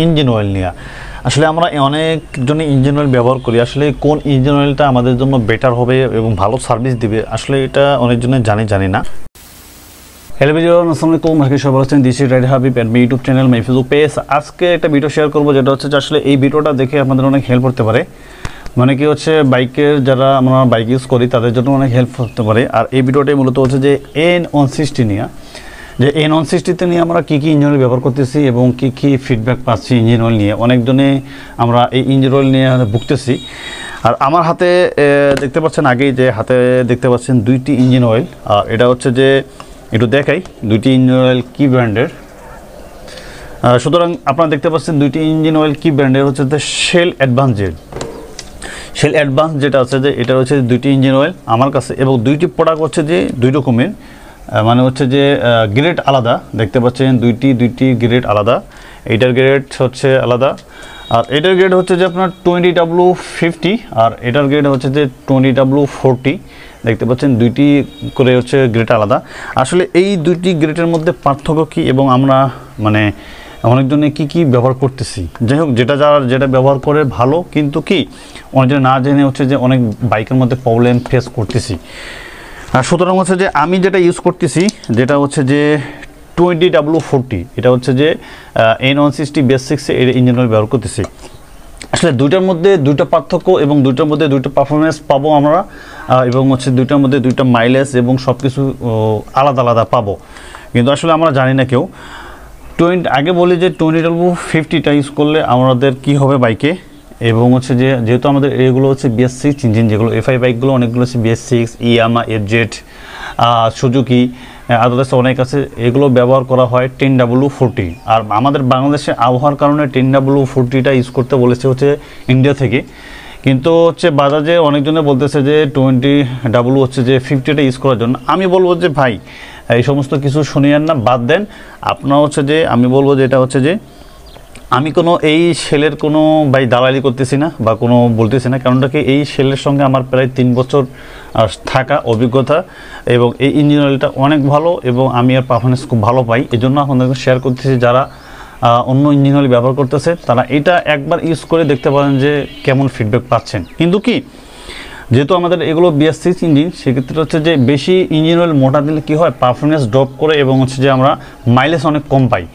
Engine oil নিয়ে। আসলে আমরা অনেকজনই ইঞ্জিন অয়েল ব্যবহার করি, আসলে কোন ইঞ্জিন অয়েলটা আমাদের জন্য বেটার হবে এবং ভালো সার্ভিস দিবে আসলে এটা অনেকজনে জানি না। হ্যালো ভিডিওর আসসালামু আলাইকুম, আজকে সবাই আছেন this is Raid Habib and my YouTube channel my Facebook page. আজকে একটা ভিডিও শেয়ার করবো যেটা হচ্ছে যে আসলে এই ভিডিওটা দেখে আপনাদের অনেক হেল্প করতে পারে, মানে কি হচ্ছে বাইকের যারা আমরা বাইক ইউজ করি তাদের জন্য অনেক হেল্প করতে পারে। আর এই ভিডিওটাই মূলত হচ্ছে যে N160 নিয়ে, যে N160 নিয়ে আমরা কী ইঞ্জিন অয়েল ব্যবহার করতেছি এবং কী ফিডব্যাক পাচ্ছি ইঞ্জিন অয়েল নিয়ে। অনেকজনে আমরা এই ইঞ্জিন অয়েল নিয়ে ভুগতেছি। আর আমার হাতে দেখতে পাচ্ছেন, আগেই যে হাতে দেখতে পাচ্ছেন দুইটি ইঞ্জিন অয়েল। আর এটা হচ্ছে যে একটু দেখাই দুইটি ইঞ্জিন অয়েল কী ব্র্যান্ডের। সুতরাং আপনারা দেখতে পাচ্ছেন দুইটি ইঞ্জিন অয়েল কী ব্র্যান্ডের হচ্ছে যে শেল অ্যাডভান্স যেটা আছে যে এটা হচ্ছে দুইটি ইঞ্জিন অয়েল আমার কাছে, এবং দুইটি প্রোডাক্ট হচ্ছে যে দুই রকমের, মানে হচ্ছে যে গ্রেড আলাদা। দেখতে পাচ্ছেন দুইটি গ্রেড আলাদা, এইটার গ্রেড হচ্ছে আলাদা। আর এটার গ্রেড হচ্ছে যে আপনার 20W50 আর এটার গ্রেড হচ্ছে যে 20W40। দেখতে পাচ্ছেন দুইটি করে হচ্ছে গ্রেড আলাদা। আসলে এই দুইটি গ্রেডের মধ্যে পার্থক্য কী এবং আমরা মানে অনেকজনে কী ব্যবহার করতেছি, যাই হোক যেটা ব্যবহার করে ভালো, কিন্তু কি অনেকজনে না জেনে হচ্ছে যে অনেক বাইকের মধ্যে প্রবলেম ফেস করতেছি। আর সুতরাং হচ্ছে যে আমি যেটা ইউজ করতেছি যেটা হচ্ছে যে 20W40, এটা হচ্ছে যে N160 বেস 6 এর ইঞ্জিন অয়েল ব্যবহার করতেছি। আসলে দুইটার মধ্যে দুইটা পার্থক্য এবং দুইটার মধ্যে দুইটা পারফরমেন্স পাবো আমরা, এবং হচ্ছে দুইটার মধ্যে দুইটা মাইলেজ এবং সব কিছু আলাদা পাবো, কিন্তু আসলে আমরা জানি না কেউ। আগে বলি যে 20W50টা ইউজ করলে আমাদের কি হবে বাইকে, এবং হচ্ছে যে যেহেতু আমাদের এগুলো হচ্ছে BS6 ইঞ্জিন, যেগুলো FI বাইকগুলো অনেকগুলো হচ্ছে BS6, ইয়ামা, FZ, সুজুকি, আদার্স অনেক আছে, এগুলো ব্যবহার করা হয় 10W40। আর আমাদের বাংলাদেশে আবহাওয়ার কারণে 10W40টা ইউজ করতে বলেছে হচ্ছে ইন্ডিয়া থেকে, কিন্তু হচ্ছে বাজাজে অনেকজনে বলতেছে যে 20W হচ্ছে যে 50টা ইউজ করার জন্য। আমি বলবো যে ভাই এই সমস্ত কিছু শুনিয়েন না, বাদ দেন। আপনার হচ্ছে যে আমি বলবো যে এটা হচ্ছে যে আমি কোনো এই সেলের কোনো দালালি করতেছি না বা কোনো বলতেছি না, কারণটা কি এই সেলের সঙ্গে আমার প্রায় 3 বছর থাকা অভিজ্ঞতা, এবং এই ইঞ্জিন অয়েলটা অনেক ভালো এবং আমি আর পারফরমেন্স খুব ভালো পাই। এই জন্য আপনাদেরকে শেয়ার করতেছি, যারা অন্য ইঞ্জিন অয়েল ব্যবহার করতেছে তারা এটা একবার ইউজ করে দেখতে পারেন যে কেমন ফিডব্যাক পাচ্ছেন। কিন্তু কি যেহেতু আমাদের এগুলো BS6 ইঞ্জিন, সেক্ষেত্রে হচ্ছে যে বেশি ইঞ্জিন অয়েল মোটা দিলে কী হয়, পারফরমেন্স ড্রপ করে এবং হচ্ছে যে আমরা মাইলেজ অনেক কম পাই।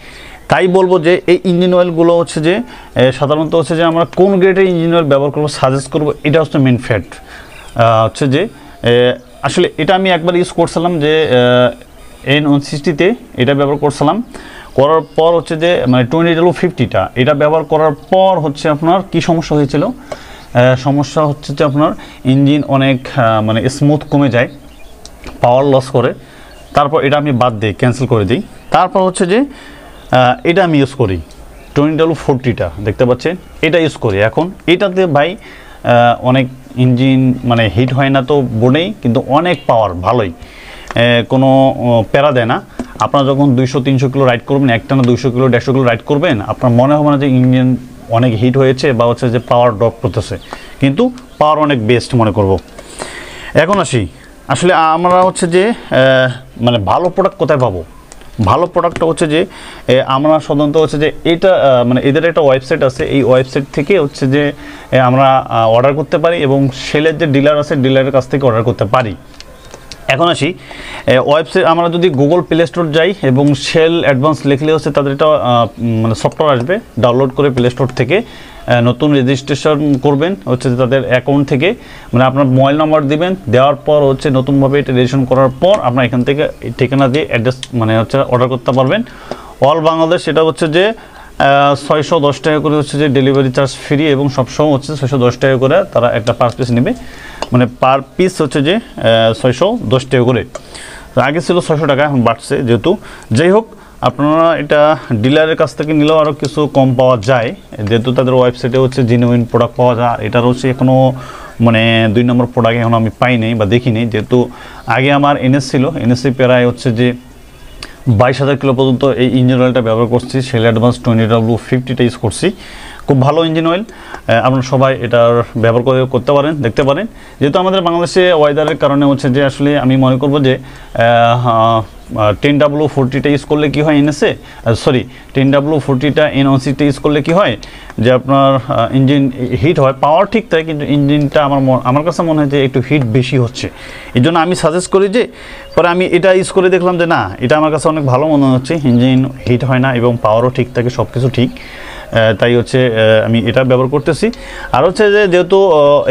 তাই বলবো যে এই ইঞ্জিন অয়েলগুলো হচ্ছে যে সাধারণত হচ্ছে যে আমরা কোন গ্রেডের ইঞ্জিন অয়েল ব্যবহার করবো সাজেস্ট করবো, এটা হচ্ছে মেন ফ্যাক্ট। হচ্ছে যে আসলে এটা আমি একবার ইউজ করছিলাম যে N160-তে এটা ব্যবহার করছিলাম, করার পর হচ্ছে যে মানে 20W50টা এটা ব্যবহার করার পর হচ্ছে আপনার কি সমস্যা হয়েছিল, সমস্যা হচ্ছে যে আপনার ইঞ্জিন অনেক মানে স্মুথ কমে যায়, পাওয়ার লস করে। তারপর এটা আমি বাদ দিই, ক্যান্সেল করে দিই। তারপর হচ্ছে যে এটা আমি ইউজ করি 20W40টা, দেখতে পাচ্ছেন এটা ইউজ করি এখন। এটাতে ভাই অনেক ইঞ্জিন মানে হিট হয় না তো বোনেই, কিন্তু অনেক পাওয়ার ভালোই, কোনো প্যারা দেয় না। আপনারা যখন 200-300 কিলো রাইড করবেন, একটানা 200 কিলো 150 কিলো রাইড করবেন, আপনার মনে হবে না যে ইঞ্জিন অনেক হিট হয়েছে বা হচ্ছে যে পাওয়ার ড্রপ করতেছে, কিন্তু পাওয়ার অনেক বেস্ট মনে করব। এখন আসি, আসলে আমরা হচ্ছে যে মানে ভালো প্রোডাক্ট কোথায় পাবো। ভালো প্রোডাক্টটা হচ্ছে যে আমরা সাধারণত হচ্ছে যে এটা মানে এদের একটা ওয়েবসাইট আছে, এই ওয়েবসাইট থেকে হচ্ছে যে আমরা অর্ডার করতে পারি, এবং সেলের যে ডিলার আছে ডিলারের কাছ থেকে অর্ডার করতে পারি। এখন আসি ওয়েবসাইট, আমরা যদি গুগল প্লে স্টোর যাই এবং শেল অ্যাডভান্স লিখলে হচ্ছে তাদের এটা মানে সফটওয়্যার আসবে, ডাউনলোড করে প্লে স্টোর থেকে নতুন রেজিস্ট্রেশন করবেন হচ্ছে তাদের অ্যাকাউন্ট থেকে, মানে আপনার মোবাইল নাম্বার দিবেন, দেওয়ার পর হচ্ছে নতুনভাবে এটা রেজিস্ট্রেশন করার পর আপনার এখান থেকে ঠিকানা দিয়ে অ্যাড্রেস মানে হচ্ছে অর্ডার করতে পারবেন। অল বাংলাদেশ এটা হচ্ছে যে 610 টাকা করে হচ্ছে যে ডেলিভারি চার্জ ফ্রি, এবং সবসময় হচ্ছে 610 টাকা করে তারা একটা পার পিস নেবে, মানে পার পিস হচ্ছে যে 610 টাকা করে। আগে ছিল 600 টাকা, এখন বাড়ছে যেহেতু। যাই হোক, আপনারা এটা ডিলারের কাছ থেকে নিলেও আরও কিছু কম পাওয়া যায়, যেহেতু তাদের ওয়েবসাইটে হচ্ছে জেনুইন প্রোডাক্ট পাওয়া যায়। এটার হচ্ছে এখনও মানে 2 নম্বর প্রোডাক্ট এখন আমি পাই নাই বা দেখিনি, যেহেতু আগে আমার NS ছিল, NS প্রায় হচ্ছে যে 22,000 কিলো পর্যন্ত এই ইঞ্জিন অয়েলটা ব্যবহার করছি। শেল অ্যাডভান্স 20W50টা ইউজ করছি, খুব ভালো ইঞ্জিন অয়েল, আপনারা সবাই এটার ব্যবহার করতে পারেন, দেখতে পারেন। যেহেতু আমাদের বাংলাদেশে ওয়েদারের কারণে হচ্ছে যে আসলে আমি মনে করব যে 10W40টা ইউজ করলে কি হয় এনএসএ, সরি 10W40টা NOCটা ইউজ করলে কি হয় যে আপনার ইঞ্জিন হিট হয়, পাওয়ার ঠিক থাকে কিন্তু ইঞ্জিনটা আমার কাছে মনে হয় যে একটু হিট বেশি হচ্ছে। এই জন্য আমি সাজেস্ট করি যে পরে আমি এটা ইউজ করে দেখলাম যে না, এটা আমার কাছে অনেক ভালো মনে হচ্ছে, ইঞ্জিন হিট হয় না এবং পাওয়ারও ঠিক থাকে, সব কিছু ঠিক। তাই হচ্ছে আমি এটা ব্যবহার করতেছি। আর হচ্ছে যে যেহেতু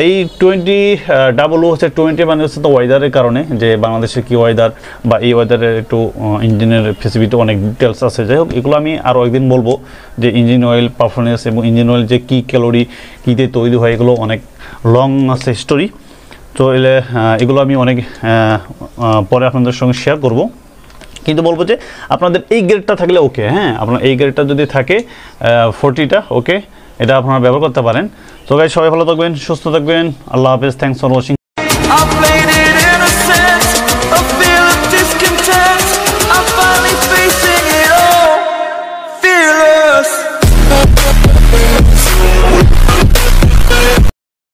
এই 20W হচ্ছে 20 মানে হচ্ছে তো ওয়েদারের কারণে, যে বাংলাদেশের কী ওয়েদার বা এই ওয়েদারের একটু ইঞ্জিনের ফেসিলিটি অনেক ডিটেলস আছে। যাই হোক, এগুলো আমি আরও একদিন বলবো যে ইঞ্জিন অয়েল পারফরমেন্স এবং ইঞ্জিন অয়েল যে কী ক্যালোরি কীতে তৈরি হয়, এগুলো অনেক লং আছে হিস্টোরি। তো এগুলো আমি অনেক পরে আপনাদের সঙ্গে শেয়ার করব। কিন্তু বলবো যে আপনাদের এই গ্রেডটা থাকলে ওকে, হ্যাঁ, আপনার এই গ্রেডটা যদি থাকে 40টা ওকে, এটা আপনারা ব্যবহার করতে পারেন। তো গাইস, সবাই ভালো থাকবেন, সুস্থ থাকবেন, আল্লাহ হাফেজ, থ্যাংকস ফর ওয়াচিং।